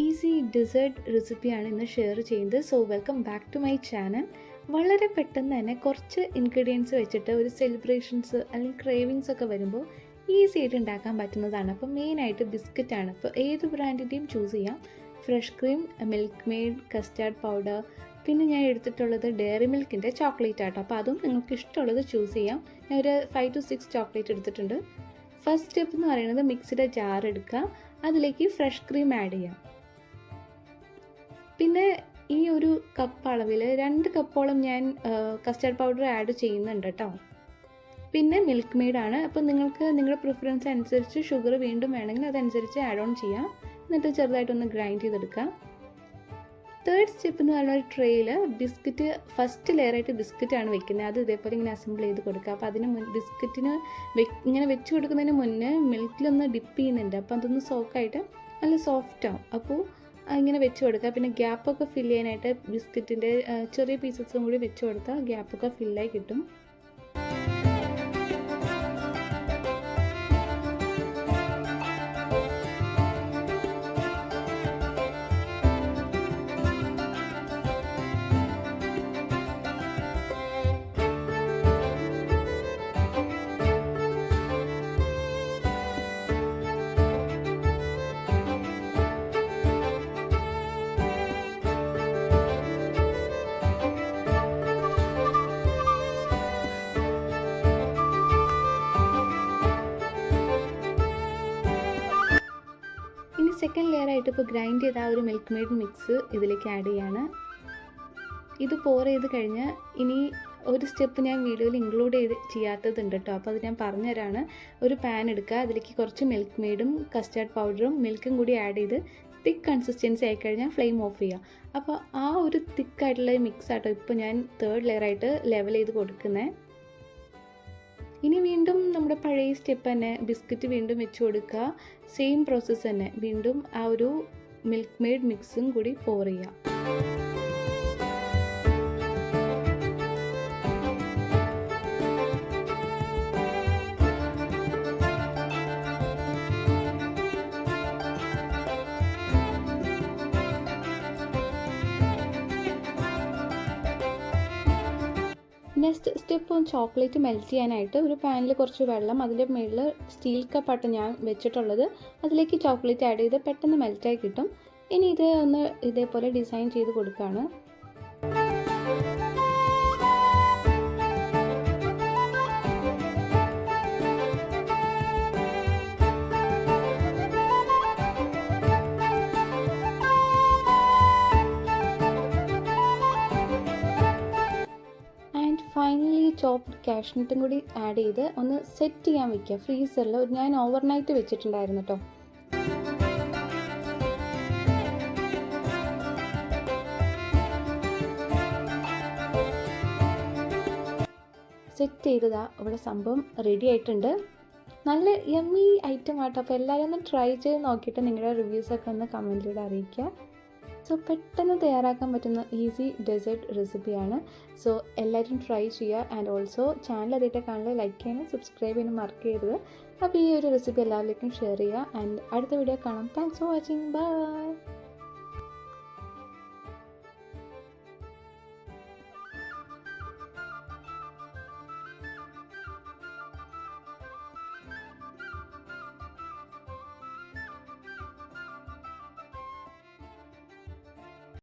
Easy desert റെസിപ്പിയാണ് ഇന്ന് share ചെയ്യുന്നത്. So welcome back to my channel. വളരെ പെട്ടെന്ന് തന്നെ കുറച്ച് ഇൻഗ്രീഡിയൻസ് വെച്ചിട്ട് ഒരു സെലിബ്രേഷൻസ് അല്ലെങ്കിൽ ക്രേവിങ്സ് ഒക്കെ വരുമ്പോൾ ഈസി ആയിട്ട് ഉണ്ടാക്കാൻ പറ്റുന്നതാണ്. അപ്പോൾ മെയിനായിട്ട് ബിസ്ക്കറ്റാണ്. അപ്പോൾ ഏത് ബ്രാൻഡിൻ്റെയും ചൂസ് ചെയ്യാം. Fresh cream, milk made, custard powder, പിന്നെ ഞാൻ എടുത്തിട്ടുള്ളത് ഡയറി മിൽക്കിൻ്റെ ചോക്ലേറ്റ് ആട്ടോ. അപ്പോൾ അതും നിങ്ങൾക്ക് ഇഷ്ടമുള്ളത് ചൂസ് ചെയ്യാം. ഞാൻ ഒരു 5 to 6 ചോക്ലേറ്റ് എടുത്തിട്ടുണ്ട്. ഫസ്റ്റ് സ്റ്റെപ്പ് എന്ന് പറയുന്നത് മിക്സിയുടെ ജാർ എടുക്കുക, അതിലേക്ക് ഫ്രഷ് ക്രീം ആഡ് ചെയ്യാം. പിന്നെ ഈ ഒരു കപ്പ് അളവിൽ 2 കപ്പോളം ഞാൻ കസ്റ്റാർഡ് പൗഡർ ആഡ് ചെയ്യുന്നുണ്ട് കേട്ടോ. പിന്നെ മിൽക്ക് മെയ്ഡാണ്. അപ്പോൾ നിങ്ങൾക്ക് നിങ്ങളുടെ പ്രിഫറൻസ് അനുസരിച്ച് ഷുഗർ വീണ്ടും വേണമെങ്കിൽ അതനുസരിച്ച് ആഡ് ഓൺ ചെയ്യാം. എന്നിട്ട് ചെറുതായിട്ടൊന്ന് ഗ്രൈൻഡ് ചെയ്തെടുക്കുക. തേർഡ് സ്റ്റെപ്പ് എന്ന് പറയുന്ന ഒരു ട്രേയിൽ ബിസ്ക്കറ്റ്, ഫസ്റ്റ് ലെയറായിട്ട് ബിസ്ക്കറ്റാണ് വെക്കുന്നത്. അത് ഇതേപോലെ ഇങ്ങനെ അസംബിൾ ചെയ്ത് കൊടുക്കുക. അപ്പോൾ അതിന് ബിസ്ക്കറ്റിന് ഇങ്ങനെ വെച്ച് കൊടുക്കുന്നതിന് മുന്നേ മിൽക്കിലൊന്ന് ഡിപ്പ് ചെയ്യുന്നുണ്ട്. അപ്പോൾ അതൊന്ന് സോക്കായിട്ട് നല്ല സോഫ്റ്റ് ആവും. അപ്പോൾ ഇങ്ങനെ വെച്ച് കൊടുക്കുക. പിന്നെ ഗ്യാപ്പൊക്കെ ഫില്ല് ചെയ്യാനായിട്ട് ബിസ്ക്കറ്റിൻ്റെ ചെറിയ പീസസും കൂടി വെച്ച് കൊടുത്താൽ ഗ്യാപ്പൊക്കെ ഫില്ലായി കിട്ടും. സെക്കൻഡ് ലെയറായിട്ട് ഇപ്പോൾ ഗ്രൈൻഡ് ചെയ്ത ആ ഒരു മിൽക്ക് മെയ്ഡ് മിക്സ് ഇതിലേക്ക് ആഡ് ചെയ്യാണ്. ഇത് പോർ ചെയ്ത് കഴിഞ്ഞ് ഇനി ഒരു സ്റ്റെപ്പ് ഞാൻ വീഡിയോയിൽ ഇൻക്ലൂഡ് ചെയ്യാത്തതുണ്ട് കേട്ടോ. അപ്പോൾ അത് ഞാൻ പറഞ്ഞുതരാണ്. ഒരു പാൻ എടുക്കുക, അതിലേക്ക് കുറച്ച് മിൽക്ക് മെയ്ഡും കസ്റ്റാർഡ് പൗഡറും മിൽക്കും കൂടി ആഡ് ചെയ്ത് തിക്ക് കൺസിസ്റ്റൻസി ആയിക്കഴിഞ്ഞാൽ ഫ്ലെയിം ഓഫ് ചെയ്യുക. അപ്പോൾ ആ ഒരു തിക്കായിട്ടുള്ള മിക്സ് ആട്ടോ ഇപ്പോൾ ഞാൻ തേർഡ് ലെയറായിട്ട് ലെവൽ ചെയ്ത് കൊടുക്കുന്നത്. ഇനി വീണ്ടും നമ്മുടെ പഴയ സ്റ്റെപ്പ് തന്നെ ബിസ്ക്കറ്റ് വീണ്ടും വെച്ച് കൊടുക്കുക. സെയിം പ്രോസസ്സ് തന്നെ വീണ്ടും ആ ഒരു മിൽക്ക് മെയ്ഡ് മിക്സും കൂടി പോർ ചെയ്യുക. നെക്സ്റ്റ് സ്റ്റെപ്പ് ചോക്ലേറ്റ് മെൽറ്റ് ചെയ്യാനായിട്ട് ഒരു പാനിൽ കുറച്ച് വെള്ളം, അതിൻ്റെ മുകളിൽ സ്റ്റീൽ കപ്പാട്ട് ഞാൻ വെച്ചിട്ടുള്ളത്. അതിലേക്ക് ചോക്ലേറ്റ് ആഡ് ചെയ്ത് പെട്ടെന്ന് മെൽറ്റായി കിട്ടും. ഇനി ഇത് ഒന്ന് ഇതേപോലെ ഡിസൈൻ ചെയ്ത് കൊടുക്കുകയാണ്. ഫൈനലി ചോപ്ഡ് കാഷ്നട്ടും കൂടി ആഡ് ചെയ്ത് ഒന്ന് സെറ്റ് ചെയ്യാൻ വയ്ക്കുക ഫ്രീസറിൽ. ഞാൻ ഓവർനൈറ്റ് വെച്ചിട്ടുണ്ടായിരുന്നു കേട്ടോ. സെറ്റ് ചെയ്തതാ ഇവിടെ സംഭവം റെഡി ആയിട്ടുണ്ട്. നല്ല യമ്മി ഐറ്റം ആട്ടോ. അപ്പോൾ എല്ലാവരും ഒന്ന് ട്രൈ ചെയ്ത് നോക്കിയിട്ട് നിങ്ങളുടെ റിവ്യൂസൊക്കെ ഒന്ന് കമൻറ്റിലൂടെ അറിയിക്കുക. സോ പെട്ടെന്ന് തയ്യാറാക്കാൻ പറ്റുന്ന ഈസി ഡെസേർട്ട് റെസിപ്പിയാണ്. സോ എല്ലാവരും ട്രൈ ചെയ്യുക. ആൻഡ് ഓൾസോ ചാനൽ ആദ്യമായിട്ട് കാണുന്നത് ലൈക്ക് ചെയ്യാനും സബ്സ്ക്രൈബ് ചെയ്യാനും മറക്കരുത്. അപ്പോൾ ഈ ഒരു റെസിപ്പി എല്ലാവരിലേക്കും ഷെയർ ചെയ്യുക. ആൻഡ് അടുത്ത വീഡിയോ കാണാം. Thanks for watching. ബൈ.